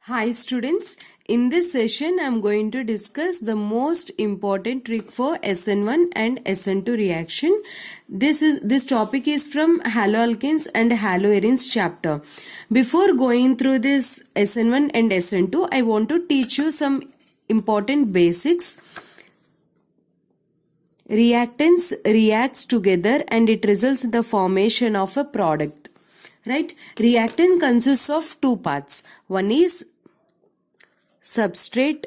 Hi students, in this session I am going to discuss the most important trick for SN1 and SN2 reaction. This topic is from haloalkanes and haloarenes chapter. Before going through this SN1 and SN2, I want to teach you some important basics. Reactants reacts together and it results in the formation of a product. Right? Reactant consists of two parts. One is substrate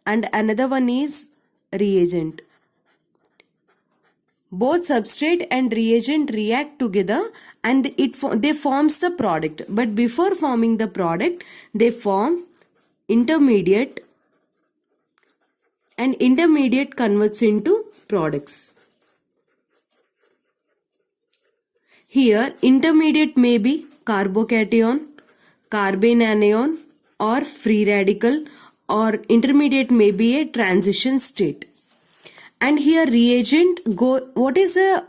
and another one is reagent. Both substrate and reagent react together and they forms the product. But before forming the product, they form intermediate and intermediate converts into products. Here intermediate may be carbocation, carbene anion or free radical, or intermediate may be a transition state. And here reagent what is a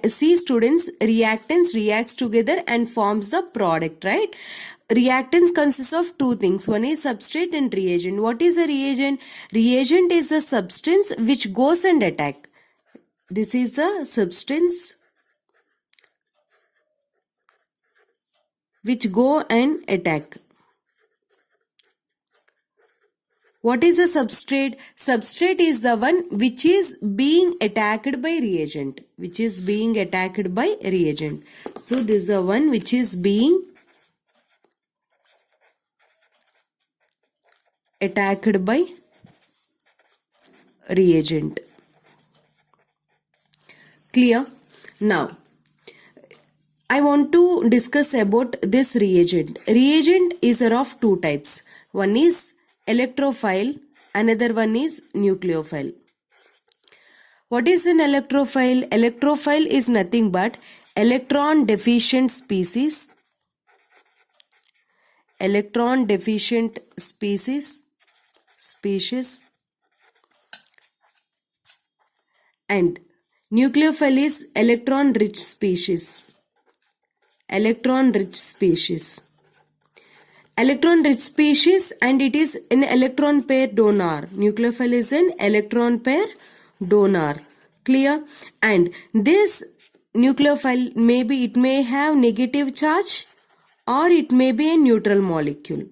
see students, reactants reacts together and forms the product, right? Reactants consists of two things. One is substrate and reagent. What is a reagent? Reagent is the substance which goes and attack. This is the substance which go and attack. What is a substrate? Substrate is the one which is being attacked by reagent. Which is being attacked by reagent. So this is the one which is being attacked by reagent. Clear? Now, I want to discuss about this reagent. Reagent is of two types. One is electrophile, another one is nucleophile. What is an electrophile? Electrophile is nothing but electron deficient species. Electron deficient species. And nucleophile is electron rich species. Electron rich species. Electron rich species and it is an electron pair donor. Nucleophile is an electron pair donor. Clear? And this nucleophile it may have negative charge or it may be a neutral molecule.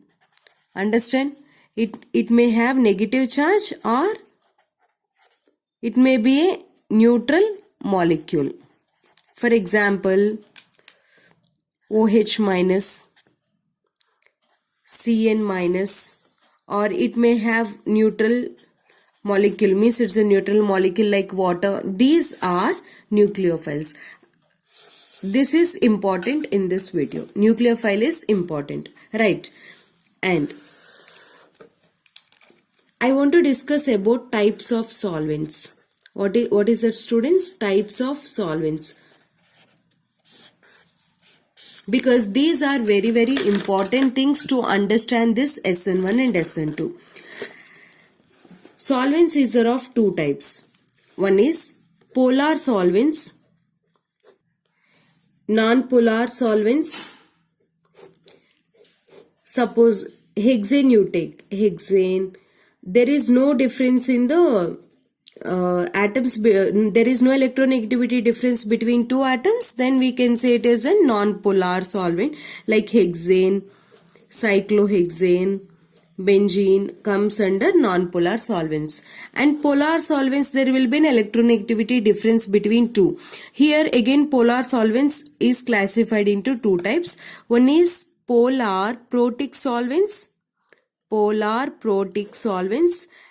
Understand? It may have negative charge or it may be a neutral molecule. For example, OH minus, Cn minus, or it may have neutral molecule, means it's a neutral molecule like water. These are nucleophiles. This is important in this video. Nucleophile is important, right? And I want to discuss about types of solvents. What is that, students? Types of solvents. Because these are very, very important things to understand this SN1 and SN2. Solvents is of two types. One is polar solvents, non-polar solvents. Suppose hexane you take. Hexane. There is no difference in the atoms, there is no electronegativity difference between two atoms, then we can say it is a non-polar solvent like hexane, cyclohexane, benzene comes under non-polar solvents. And polar solvents, there will be an electronegativity difference between two. Here again polar solvents is classified into two types. One is polar protic solvents,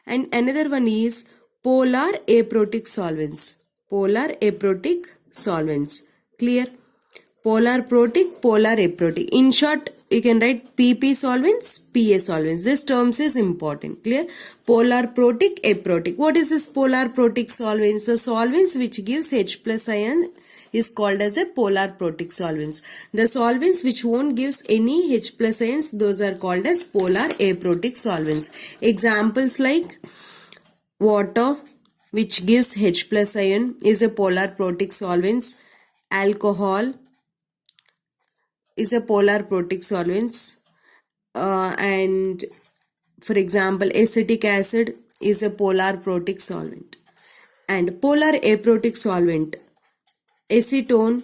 and another one is polar aprotic solvents. Clear? Polar protic, polar aprotic. In short, you can write PP solvents, PA solvents. This terms is important. Clear? Polar protic, aprotic. What is this polar protic solvents? The solvents which gives H plus ion is called as a polar protic solvents. The solvents which won't gives any H plus ions, those are called as polar aprotic solvents. Examples like water, which gives H plus ion, is a polar protic solvents. Alcohol, is a polar protic solvents, and for example acetic acid is a polar protic solvent, and polar aprotic solvent acetone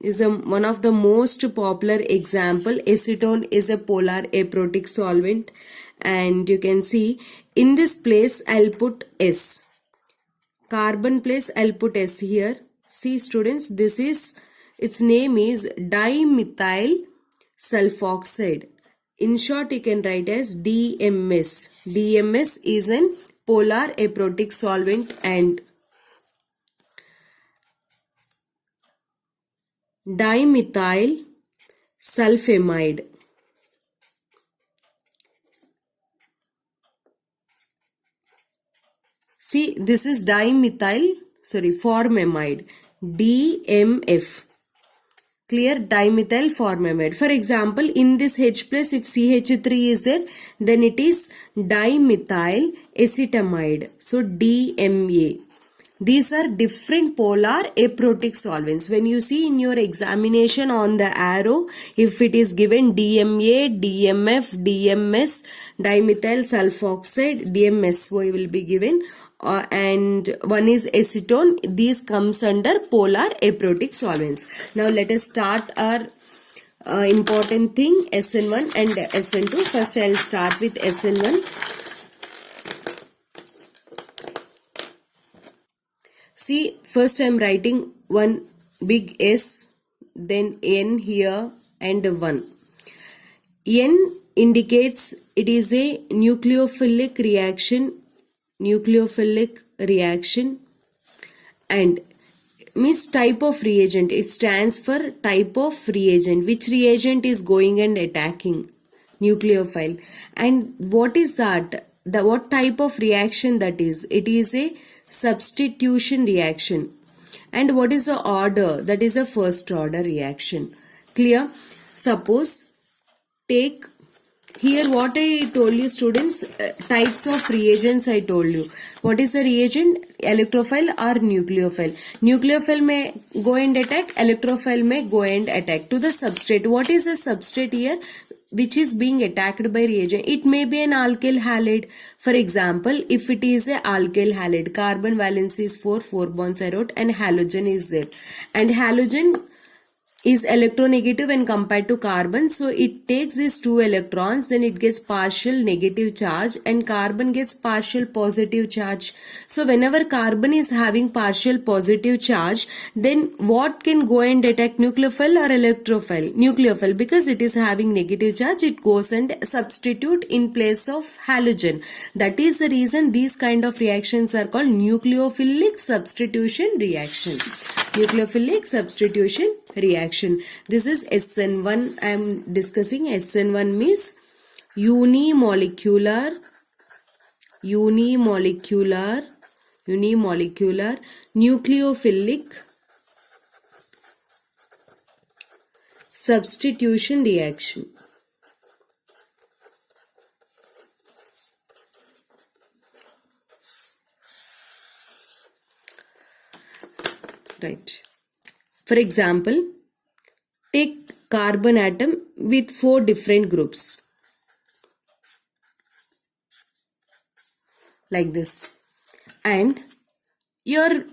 is one of the most popular example. Acetone is a polar aprotic solvent, and you can see in this place I'll put S. Carbon place I'll put S here. See students, this is, its name is dimethyl sulfoxide. In short, you can write as DMS. DMS is an polar aprotic solvent, and dimethyl sulfamide. See, this is formamide, DMF. Clear? Dimethyl formamide. For example, in this H plus, if CH3 is there, then it is dimethyl acetamide. So DMA. These are different polar aprotic solvents. When you see in your examination on the arrow, if it is given DMA, DMF, DMS, dimethyl sulfoxide, DMSO will be given, and one is acetone. These comes under polar aprotic solvents. Now let us start our important thing, SN1 and SN2. First I will start with SN1. See, first I am writing one big S, then N here and 1. N indicates it is a nucleophilic reaction, and means type of reagent. It stands for type of reagent. Which reagent is going and attacking nucleophile, and what is that? What type of reaction that is? It is a substitution reaction. And what is the order? That is a first order reaction. Clear? Suppose take here what I told you students, types of reagents I told you. What is the reagent? Electrophile or nucleophile. Nucleophile may go and attack, electrophile may go and attack to the substrate. What is the substrate here which is being attacked by reagent? It may be an alkyl halide. For example, if it is a alkyl halide, carbon valence is 4 bonds are out, and halogen is there, and halogen is electronegative when compared to carbon, so it takes these 2 electrons, then it gets partial negative charge, and carbon gets partial positive charge. So whenever carbon is having partial positive charge, then what can go and attack, nucleophile or electrophile? Nucleophile, because it is having negative charge, it goes and substitute in place of halogen. That is the reason these kind of reactions are called nucleophilic substitution reaction. Nucleophilic substitution reaction. This is SN1. I am discussing. SN1 means unimolecular nucleophilic substitution reaction. Right. For example, take carbon atom with 4 different groups. Like this. And your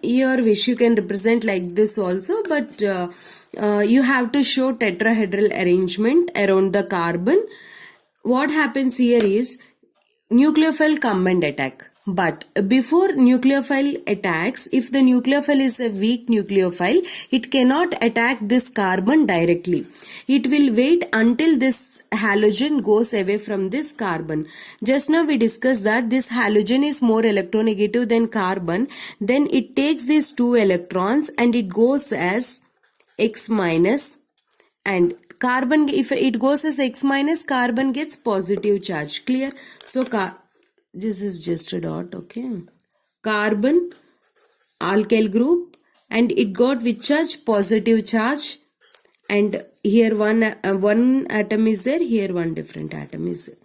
wish, you can represent like this also, but you have to show tetrahedral arrangement around the carbon. What happens here is nucleophile come and attack. But before nucleophile attacks, if the nucleophile is a weak nucleophile, it cannot attack this carbon directly. It will wait until this halogen goes away from this carbon. Just now we discussed that this halogen is more electronegative than carbon. Then it takes these 2 electrons and it goes as X minus, and carbon, if it goes as X minus, carbon gets positive charge. Clear? So this is just a dot, okay. Carbon, alkyl group, and it got which charge? Positive charge. And here one atom is there, here one different atom is there.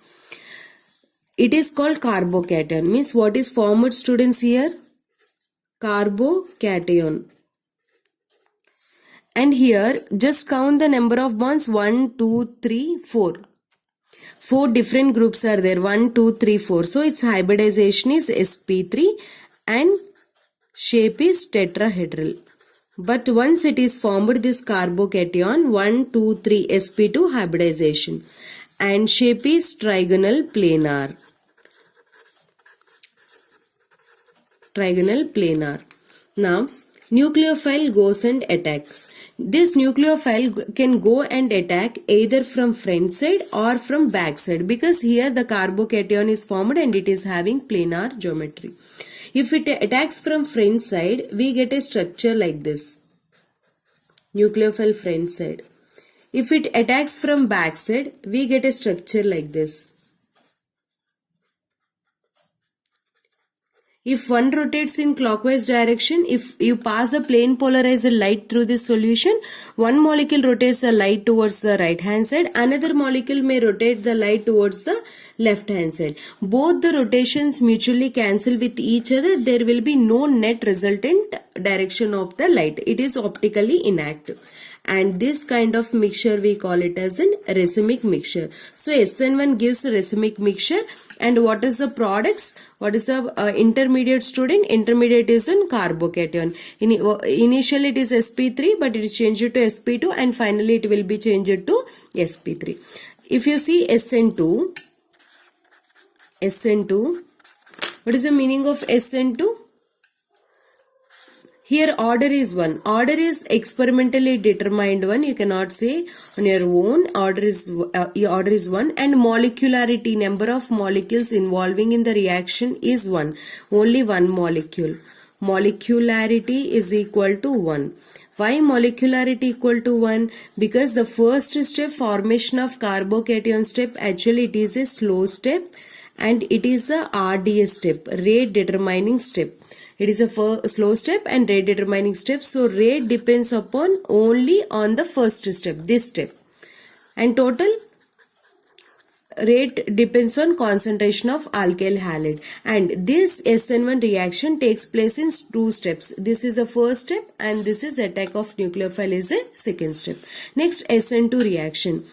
It is called carbocation. Means what is formed, students, here? Carbocation. And here just count the number of bonds. 1, 2, 3, 4. 4 different groups are there. 1, 2, 3, 4. So its hybridization is sp3 and shape is tetrahedral. But once it is formed this carbocation, 1, 2, 3 sp2 hybridization, and shape is trigonal planar. Trigonal planar. Now nucleophile goes and attack. This nucleophile can go and attack either from front side or from back side, because here the carbocation is formed and it is having planar geometry. If it attacks from front side, we get a structure like this. Nucleophile front side. If it attacks from back side, we get a structure like this. If one rotates in clockwise direction, if you pass a plane polarized light through this solution, one molecule rotates the light towards the right hand side, another molecule may rotate the light towards the left hand side. Both the rotations mutually cancel with each other. There will be no net resultant direction of the light. It is optically inactive. And this kind of mixture we call it as an racemic mixture. So SN1 gives a racemic mixture. And what is the products? What is the intermediate student? Intermediate is an carbocation. Initially it is sp3, but it is changed to sp2, and finally it will be changed to sp3. If you see SN2, what is the meaning of SN2? Here order is 1. Order is experimentally determined one. You cannot say on your own. Order is 1. And molecularity, number of molecules involving in the reaction is 1. Only one molecule. Molecularity is equal to 1. Why molecularity equal to 1? Because the first step, formation of carbocation step, actually it is a slow step and it is a RDS step, rate determining step. It is a slow step and rate determining step. So rate depends upon only on the first step, this step. And total rate depends on concentration of alkyl halide. And this SN1 reaction takes place in 2 steps. This is the first step and this is attack of nucleophile is a second step. Next, SN2 reaction.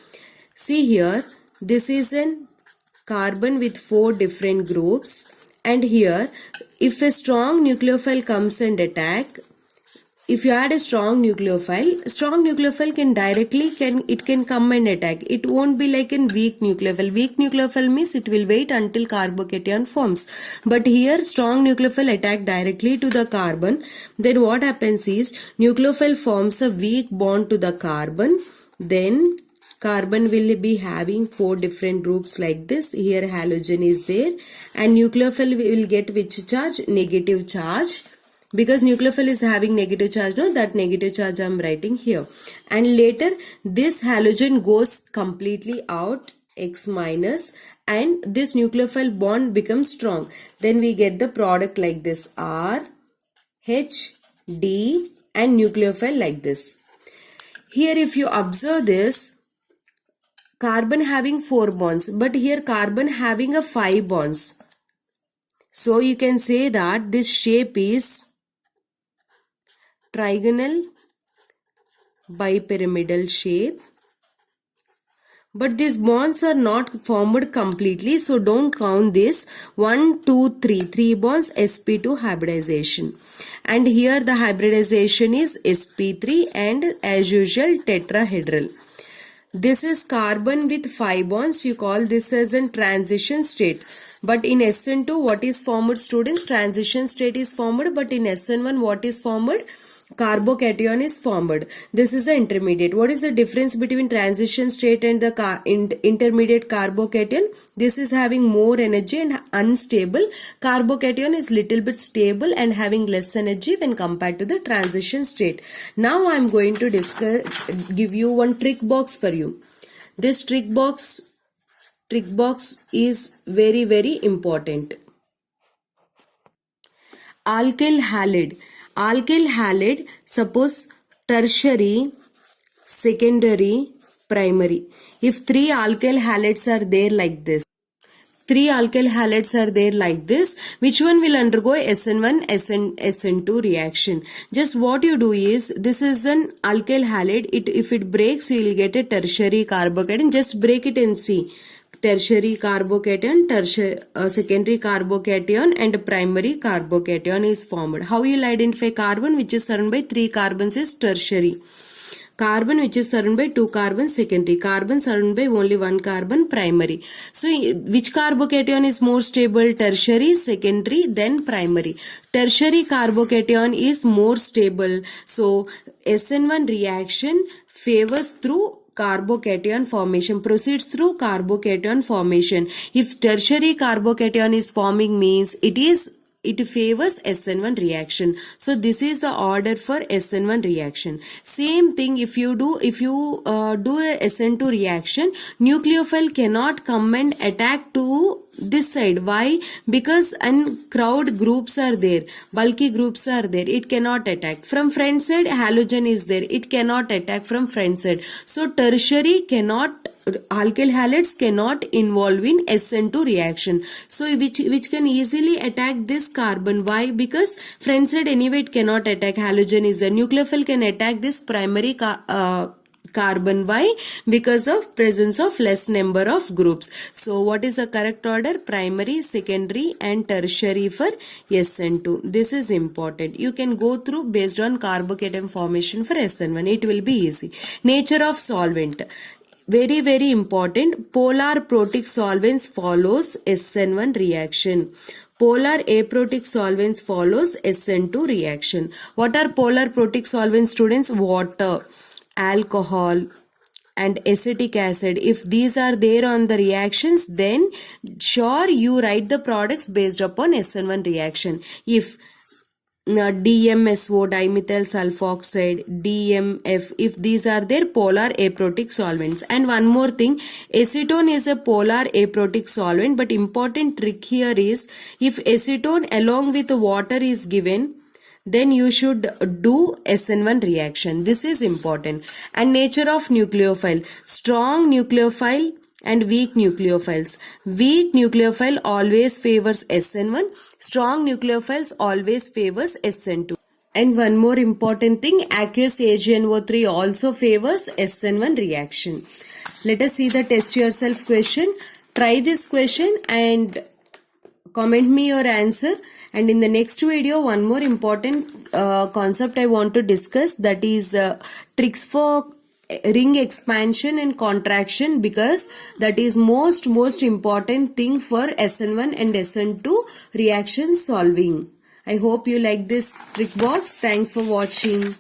See here, this is an carbon with 4 different groups. And here, if a strong nucleophile comes and attack, if you add a strong nucleophile can directly come and attack. It won't be like a weak nucleophile. Weak nucleophile means it will wait until carbocation forms. But here strong nucleophile attack directly to the carbon. Then what happens is nucleophile forms a weak bond to the carbon. Then carbon will be having 4 different groups like this. Here halogen is there and nucleophile will get which charge? Negative charge. Because nucleophile is having negative charge, no, that negative charge I am writing here. And later this halogen goes completely out, X minus, and this nucleophile bond becomes strong. Then we get the product like this, R, H, D and nucleophile like this. Here if you observe this, carbon having 4 bonds, but here carbon having a 5 bonds. So you can say that this shape is trigonal bipyramidal shape. But these bonds are not formed completely, so don't count this. 1, 2, 3. 3 bonds, sp2 hybridization. And here the hybridization is sp3 and as usual tetrahedral. This is carbon with 5 bonds. You call this as a transition state. But in SN2, what is formed, students? Transition state is formed. But in SN1, what is formed? Carbocation is formed. This is the intermediate. What is the difference between transition state and the intermediate carbocation? This is having more energy and unstable. Carbocation is little bit stable and having less energy when compared to the transition state. Now I am going to give you one trick box for you. This trick box is very, very important. Alkyl halide. Alkyl halide, suppose tertiary, secondary, primary. If 3 alkyl halides are there like this, Three alkyl halides are there like this. Which one will undergo SN1 SN2 reaction? Just what you do is, this is an alkyl halide. If it breaks, you will get a tertiary carbocation. Just break it and see. Tertiary carbocation, secondary carbocation and primary carbocation is formed. How you will identify carbon which is surrounded by 3 carbons is tertiary. Carbon which is surrounded by 2 carbons secondary. Carbon surrounded by only 1 carbon primary. So which carbocation is more stable? Tertiary, secondary, then primary. Tertiary carbocation is more stable. So SN1 reaction favors through carbocation formation, proceeds through carbocation formation. If tertiary carbocation is forming, means it favors SN1 reaction. So this is the order for SN1 reaction. Same thing if you do a SN2 reaction, nucleophile cannot come and attack to this side. Why? Because crowd groups are there, bulky groups are there, it cannot attack. From front side, halogen is there, it cannot attack from front side. So tertiary cannot, alkyl halides cannot involve in SN2 reaction. So which can easily attack this carbon. Why? Because front side anyway it cannot attack, halogen is there. Nucleophile can attack this primary carbon. Why? Because of presence of less number of groups. So what is the correct order? Primary, secondary and tertiary for SN2. This is important. You can go through based on carbocation formation for SN1. It will be easy. Nature of solvent. Very, very important. Polar protic solvents follows SN1 reaction. Polar aprotic solvents follows SN2 reaction. What are polar protic solvents, students? Water, alcohol and acetic acid. If these are there on the reactions, then sure you write the products based upon SN1 reaction. If DMSO, dimethyl sulfoxide, DMF, if these are their polar aprotic solvents. And one more thing, acetone is a polar aprotic solvent, but important trick here is, if acetone along with water is given, then you should do SN1 reaction. This is important. And nature of nucleophile. Strong nucleophile and weak nucleophiles. Weak nucleophile always favors SN1. Strong nucleophiles always favors SN2. And one more important thing, aqueous AgNO3 also favors SN1 reaction. Let us see the test yourself question. Try this question and comment me your answer. And in the next video, one more important concept I want to discuss, that is tricks for ring expansion and contraction, because that is most important thing for SN1 and SN2 reaction solving. I hope you like this trick box. Thanks for watching.